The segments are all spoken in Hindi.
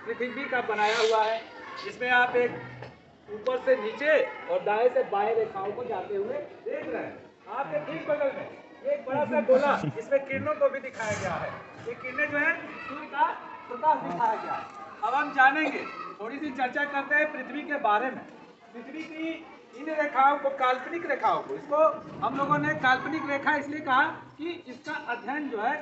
पृथ्वी का बनाया हुआ है, जिसमें आप एक ऊपर से नीचे और दाएं से बाएं रेखाओं को जाते हुए देख रहे हैं। आपके ठीक बगल में एक बड़ा सा गोला, इसमें किरणों को भी दिखाया गया है। ये किरणें जो है सूर्य का प्रकाश दिखाया गया है। अब हम जानेंगे, थोड़ी सी चर्चा करते हैं पृथ्वी के बारे में। पृथ्वी की इन रेखाओं को, काल्पनिक रेखाओं को, इसको हम लोगों ने काल्पनिक रेखा इसलिए कहा कि इसका अध्ययन जो है,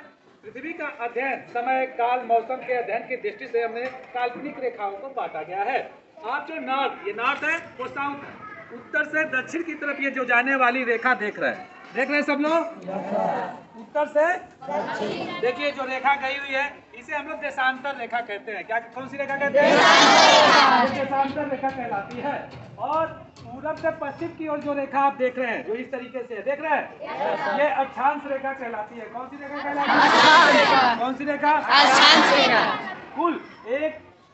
पृथ्वी का अध्ययन समय काल मौसम के अध्ययन की दृष्टि से हमने काल्पनिक रेखाओं को बांटा गया है। आप जो नॉर्थ, ये नॉर्थ है, वो साउथ है, उत्तर से दक्षिण की तरफ ये जो जाने वाली रेखा देख रहे हैं, देख रहे हैं सब लोग? उत्तर से दक्षिण देखिए जो रेखा गई हुई है, इसे हम लोग देशांतर रेखा कहते हैं। क्या, कौन सी रेखा कहते हैं? देशांतर रेखा कहलाती है। और पूरब से पश्चिम की ओर जो रेखा आप देख रहे हैं, जो इस तरीके से देख रहे हैं, ये अक्षांश रेखा कहलाती है। कौन सी रेखा कहलाती है? कौन सी रेखा? अक्षांश रेखा। कुल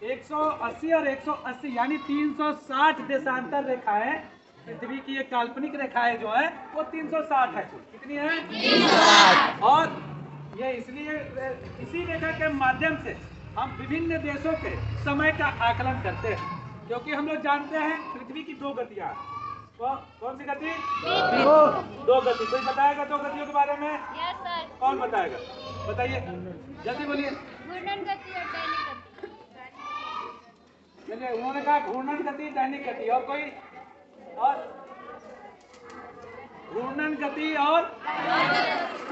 180 और 180 यानी 360 देशांतर रेखाएं पृथ्वी की एक काल्पनिक रेखाएं जो है वो 360 है। कितनी है? 360। और ये इसलिए इसी रेखा के माध्यम से हम विभिन्न देशों के समय का आकलन करते हैं, क्योंकि हम लोग जानते हैं पृथ्वी की दो गतियां। कौन सी गति? दो गति। कोई बताएगा दो गतियों के बारे में? Yes sir. कौन बताएगा? बताइए, जल्दी बोलिए। घूर्णन गति और दैनिक गति। चलिए, उन्होंने कहा घूर्णन गति, दैनिक गति। और कोई? और घूर्णन गति और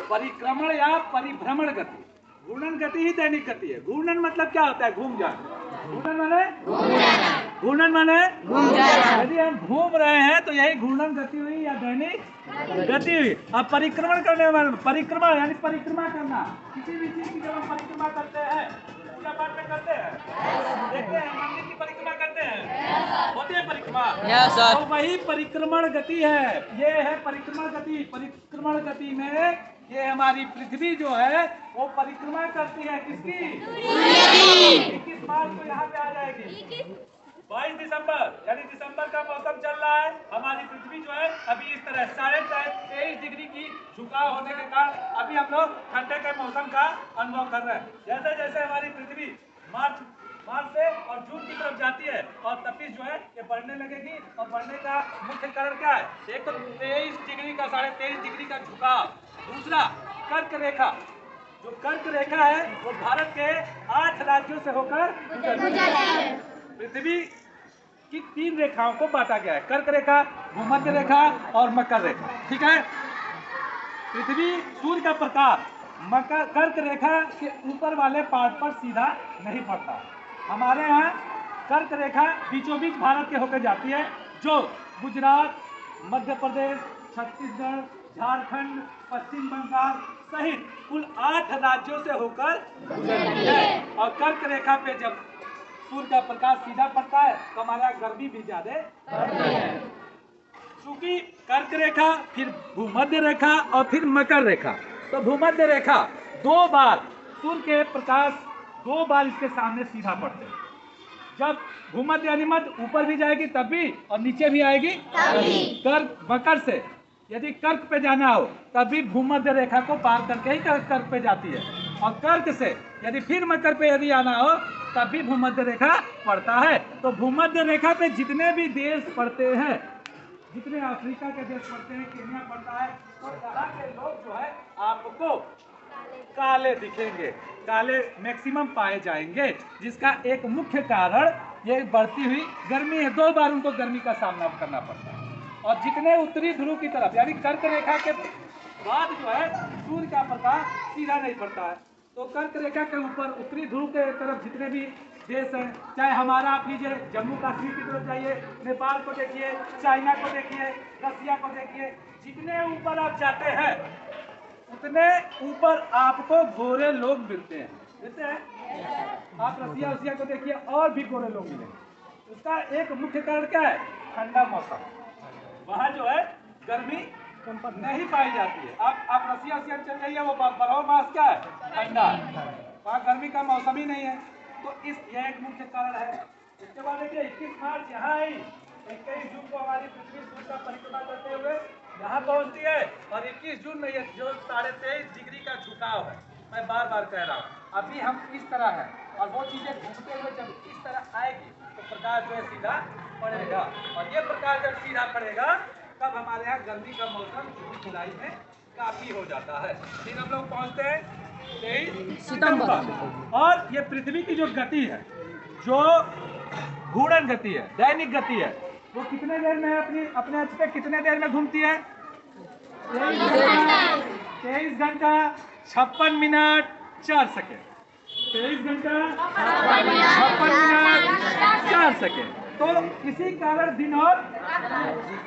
परिक्रमण या परिभ्रमण गति। घूर्णन गति ही दैनिक गति है। घूर्णन मतलब क्या होता है? घूम जाना। घूर्णन माने? घूर्णन माने घूम जाना। यदि हम घूम रहे हैं तो यही घूर्णन गति हुई या दैनिक गति हुई। अब परिक्रमण करने वाले, परिक्रमा यानी परिक्रमा करना। किसी भी चीज की जब हम परिक्रमा करते हैं, पूजा पाठ में करते हैं, देखते हैं मंदिर की परिक्रमा करते हैं, होती है परिक्रमा। तो वही परिक्रमण गति है। ये है परिक्रमण गति। परिक्रमण गति में ये हमारी पृथ्वी जो है वो परिक्रमा करती है। किसकी? 21 मार्च को यहाँ पे आ जाएगी। 22 दिसंबर यानी दिसंबर का मौसम चल रहा है। हमारी पृथ्वी जो है अभी इस तरह 23.5 डिग्री की झुकाव होने के कारण अभी हम लोग ठंडे के मौसम का अनुभव कर रहे हैं। जैसे जैसे हमारी पृथ्वी मार्च से और जून की तरफ जाती है और तपिश जो है ये बढ़ने लगेगी। और बढ़ने का मुख्य कारण क्या है? एक तो 23 डिग्री का, 23.5 डिग्री का झुकाव। दूसरा, कर्क रेखा। जो कर्क रेखा है वो भारत के 8 राज्यों से होकर पृथ्वी की 3 रेखाओं को बांटा गया है। कर्क रेखा, भूमध्य रेखा और मकर रेखा। ठीक है? पृथ्वी, सूर्य का प्रकाश मकर कर्क रेखा के ऊपर वाले पार्ट पर सीधा नहीं पड़ता। हमारे यहाँ कर्क रेखा बीचों बीच भारत के होकर जाती है, जो गुजरात, मध्य प्रदेश, छत्तीसगढ़, झारखंड, पश्चिम बंगाल सहित कुल 8 राज्यों से होकर गुजरती है। और कर्क रेखा पे जब सूर्य का प्रकाश सीधा पड़ता है तो हमारा गर्मी भी ज्यादा बढ़ती है। चूंकि कर्क रेखा, फिर भूमध्य रेखा और फिर मकर रेखा, तो भूमध्य रेखा 2 बार सूर्य के प्रकाश 2 बार इसके सामने सीधा पड़ते हैं। जब भूमध्य यानी मध्य ऊपर भी जाएगी तब भी और नीचे भी आएगी तभी। कर्क, मकर से यदि कर्क पे जाना हो तब भी भूमध्य रेखा को पार करके ही कर्क पे जाती है। और कर्क से यदि फिर मकर पे यदि आना हो तब भी भूमध्य रेखा पड़ता है। तो भूमध्य रेखा पे जितने भी देश पड़ते हैं, जितने अफ्रीका के देश पड़ते हैं, केन्या पड़ता है, तो यहाँ के लोग जो है आपको काले दिखेंगे, काले मैक्सिमम पाए जाएंगे। जिसका एक मुख्य कारण ये बढ़ती हुई गर्मी है। 2 बार उनको गर्मी का सामना करना पड़ता है। और जितने उत्तरी ध्रुव की तरफ यानी कर्क रेखा के बाद जो है सूर्य का प्रकाश सीधा नहीं पड़ता है। तो कर्क रेखा के ऊपर उत्तरी ध्रुव के तरफ जितने भी देश हैं, चाहे हमारा आप लीजिए जम्मू कश्मीर की तरफ जाइए, नेपाल को देखिए, चाइना को देखिए, रसिया को देखिए, जितने ऊपर आप जाते हैं उतने ऊपर आपको गोरे लोग मिलते हैं। मिलते हैं? आप रसिया को देखिए और भी गोरे लोग मिलेंगे। उसका एक मुख्य कारण क्या है? ठंडा मौसम। वहाँ जो है गर्मी नहीं पाई जाती है। आप रसिया चल जाइए, वो बरहो मास क्या है? ठंडा। वहाँ गर्मी का मौसम ही नहीं है। तो यह एक मुख्य कारण है। इसके बाद देखिए 21 मार्च यहाँ आई, 21 जून को हमारी पृथ्वी सूर्य का परिक्रमा करते हुए यहाँ पहुँचती है। और 21 जून में ये जो 23.5 डिग्री का झुकाव है, मैं बार बार कह रहा हूँ, अभी हम इस तरह है और वो चीजें घूमते हुए जब इस प्रकाश जो है सीधा पड़ेगा। और ये प्रकाश जब सीधा पड़ेगा तब हमारे यहाँ गर्मी का मौसम जून जुलाई में काफी हो जाता है। फिर हम लोग पहुँचते हैं 23 सितंबर। और ये पृथ्वी की जो गति है, जो घूर्णन गति है, दैनिक गति है, वो कितने देर में अपने अक्ष पे कितने देर में घूमती है? 23 घंटा 56 मिनट 4 सेकेंड। 23 घंटा 56 मिनट 4 सेकेंड। तो इसी कारण दिन और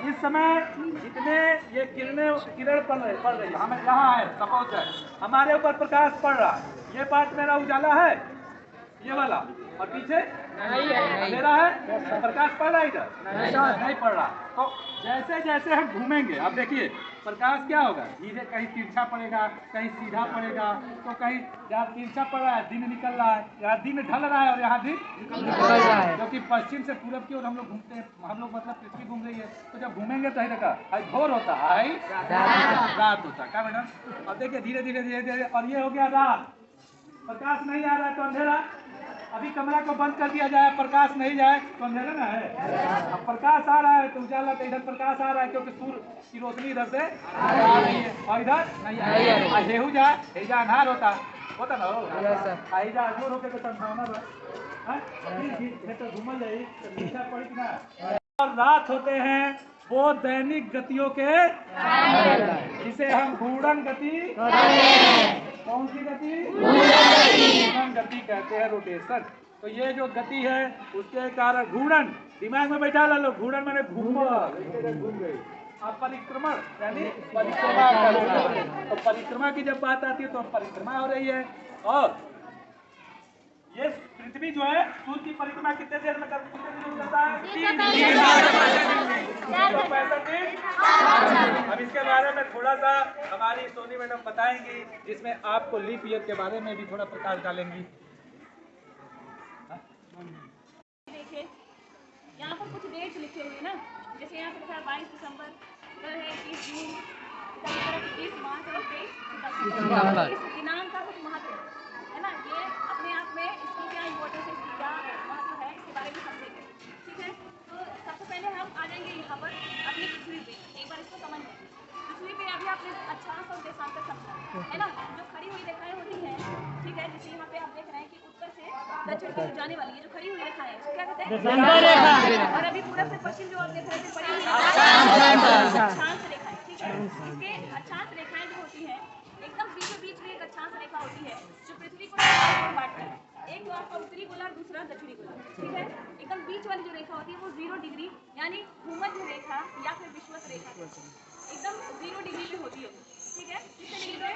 इस समय जितने ये किरण पड़ रही है, हमें यहाँ है, सपोज है हमारे ऊपर प्रकाश पड़ रहा है, ये पार्ट मेरा उजाला है, ये वाला, और पीछे अंधेरा है, प्रकाश पड़ रहा है इधर नहीं पड़ रहा। तो जैसे जैसे हम घूमेंगे, अब देखिए प्रकाश क्या होगा, धीरे कहीं तिरछा पड़ेगा, कहीं सीधा पड़ेगा। तो कहीं जहाँ तिरछा पड़ रहा है दिन निकल रहा है, यहाँ दिन ढल रहा है और यहाँ दिन निकल रहा है, क्योंकि पश्चिम से पूरब की ओर हम लोग घूमते हैं, हम लोग मतलब पृथ्वी घूम रही है। तो जब घूमेंगे तो देखा आई भोर होता है, रात होता है, क्या मैडम? अब देखिए धीरे धीरे धीरे धीरे, और ये हो गया रात, प्रकाश नहीं आ रहा है तो अंधेरा। अभी कमरा को बंद कर दिया जाए, प्रकाश नहीं जाए तो अंधेरा ना है। अब प्रकाश आ रहा है तो उजाला, तो इधर प्रकाश आ रहा है क्योंकि सूर्य की रोशनी इधर से आ रही है, और इधर नहीं आ रही है। हेहू जा हेजा अंधार होता ना हो, हेजा अंधेर होके तो संभावना तो घूमल जाई तो पड़ी कि ना। और रात होते हैं वो दैनिक गतियों के, जिसे हम घूर्णन गति, कौन सी गति? घूर्णन गति कहते हैं, रोटेशन। तो ये जो गति है उसके कारण घूर्णन, दिमाग में बैठा लो, घूर्णन मैंने घूमा, घूम गई। अब परिक्रमण यानी परिक्रमा करना। तो परिक्रमा की जब बात आती है तो परिक्रमा हो रही है। और ये पृथ्वी जो है सूर्य की परिक्रमा कितने देर में करता है? 365 दिन। अब इसके बारे में थोड़ा सा हमारी सोनी मैडम बताएंगी, जिसमें आपको लीप ईयर के बारे में भी थोड़ा प्रकाश डालेंगी। देखिए यहाँ पर कुछ डेट्स लिखे हुए हैं ना, जैसे यहाँ पर लिखा है 22 दिसंबर, इधर है 21 जून, 21 मार्च और 23 सितंबर। इस दिनांक का कुछ महत्व है ना, ये अपने आप में इसकी क्या इम्पोर्टेंस है, इसकी क्या महत्व है, इसके बारे में समझेंगे। ठीक है, तो सबसे पहले हम आ जाएंगे यहाँ पर अपनी पृथ्वी पे, एक बार इसको समझ लें। पृथ्वी पे अभी आपने अक्षांश और देशांतर समझा है ना, जो खड़ी हुई रेखाएं होती हैं, ठीक है, जैसे यहाँ पे आप देख रहे हैं कि उत्तर से दक्षिण की जाने वाली है जो खड़ी हुई रेखा है, क्या कहते हैं? और अभी पूरब से पश्चिम जो आप देख रहे हैं पड़ी हुई अक्षांश रेखाएं, ठीक है। इसके अक्षांश रेखाएं जो होती है एकदम बीचों बीच में एक अक्षांश रेखा होती है जो पृथ्वी को बांटती है, एक तो आपका उत्तरी गोलार्ध, दूसरा दक्षिणी गोलार्ध, ठीक है। एकदम बीच वाली जो रेखा होती है वो 0 डिग्री यानी भूमध्य रेखा या फिर विषुवत रेखा एकदम 0 डिग्री पे होती है, ठीक है। कितने डिग्री पे?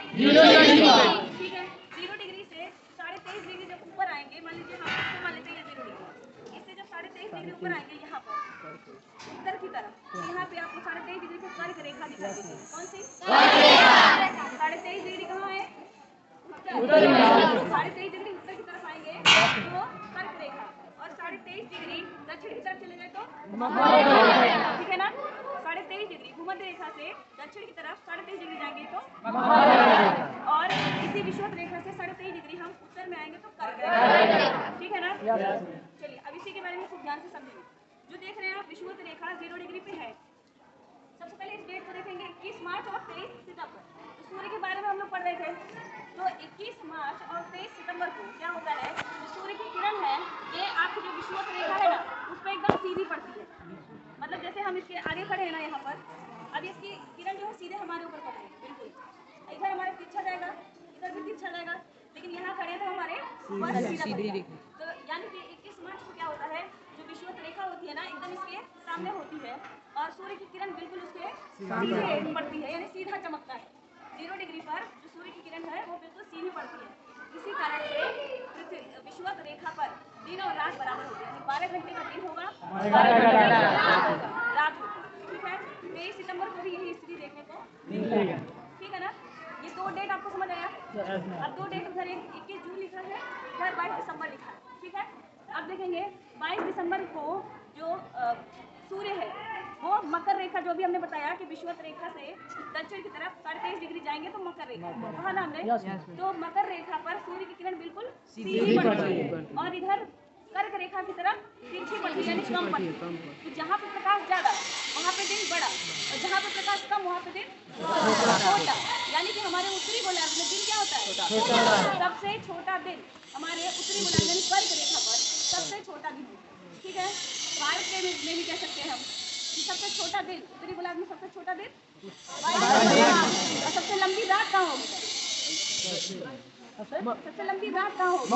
ठीक है, 0 डिग्री से 23.5 डिग्री जब ऊपर आएंगे, मान लीजिए हम इसको मान लेते हैं 0 डिग्री, इससे जब 23.5 डिग्री ऊपर आएंगे यहाँ पर उत्तर की तरफ, यहाँ पे आपको 23.5 डिग्री पे कर्क रेखा दिखाई देगी। कौन सी? 23.5 डिग्री कहाँ है? 23.5 डिग्री उत्तर की तरफ आएंगे तो कर्क रेखा, और 23.5 डिग्री दक्षिण की तरफ चले गए तो, ठीक है ना। 23.5 डिग्री भूमध्य रेखा से दक्षिण की तरफ 23.5 डिग्री जाएंगे तो, और इसी विषुवत रेखा से 23.5 डिग्री हम उत्तर में आएंगे तो कर्क रेखा, ठीक है ना। चलिए अब इसी के बारे में खूब ध्यान से समझेंगे। जो देख रहे हैं आप विषुवत रेखा 0 डिग्री पे है, सबसे पहले इस डेट को देखेंगे 21 मार्च और 23 सितंबर। तो सूर्य के बारे में हम लोग पढ़ रहे थे, तो 21 मार्च और 23 सितंबर को क्या होता है, जो सूर्य की किरण है ये आपकी जो विषुवत रेखा है ना उस पर एकदम सीधी पड़ती है। मतलब जैसे हम इसके आगे खड़े हैं ना यहाँ पर, अब इसकी किरण जो है सीधे हमारे ऊपर पड़ रही है, बिल्कुल इधर हमारे तिरछा जाएगा, इधर भी तिरछा जाएगा, लेकिन यहाँ खड़े तो हमारे सीधे। तो यानी कि 21 मार्च को क्या होता है, जो विषुवत रेखा होती है ना एकदम इसके सामने होती है और सूर्य की किरण बिल्कुल उसके सीधे पड़ती है, यानी सीधा चमकता है। 0 डिग्री पर जो सूर्य की किरण है वो बिल्कुल सीधी पड़ती है। इसी कारण से विषुवत रेखा पर दिन और रात बराबर होती है, 12 घंटे का दिन होगा, 12 घंटे का रात होगी, ठीक है। 23 सितंबर को भी यही स्थिति देखने को मिलेगा, ठीक है ना। ये 2 डेट आपको समझ आया। अब 2 डेट उधर 21 जून लिखा है, इधर 22 दिसंबर लिखा है, ठीक है। अब देखेंगे 22 दिसंबर को जो सूर्य है वो मकर रेखा, जो भी हमने बताया कि विषुवत रेखा से दक्षिण की तरफ 23.5 डिग्री जाएंगे तो मकर रेखा, कहा ना हमने। तो मकर रेखा पर सूर्य की किरण बिल्कुल सीधी पड़ती है, और इधर कर्क रेखा की तरफ तिरछी पड़ती है, यानी कम पड़ती है। तो जहाँ पे प्रकाश ज्यादा वहाँ पे दिन बड़ा, और जहाँ पे प्रकाश कम वहाँ पे दिन छोटा। यानी कि हमारे उत्तरी गोलार्ध में दिन क्या होता है? सबसे छोटा दिन हमारे उत्तरी गोलार्ध यानी कर्क रेखा पर सबसे छोटा दिन होता है। ठीक है, भारत में भी कह सकते हैं हम कि सबसे छोटा दिन उत्तरी गोलार्ध में सबसे छोटा दिन और सबसे लंबी रात कहाँ होगी? सबसे लंबी रात कहाँ होगी?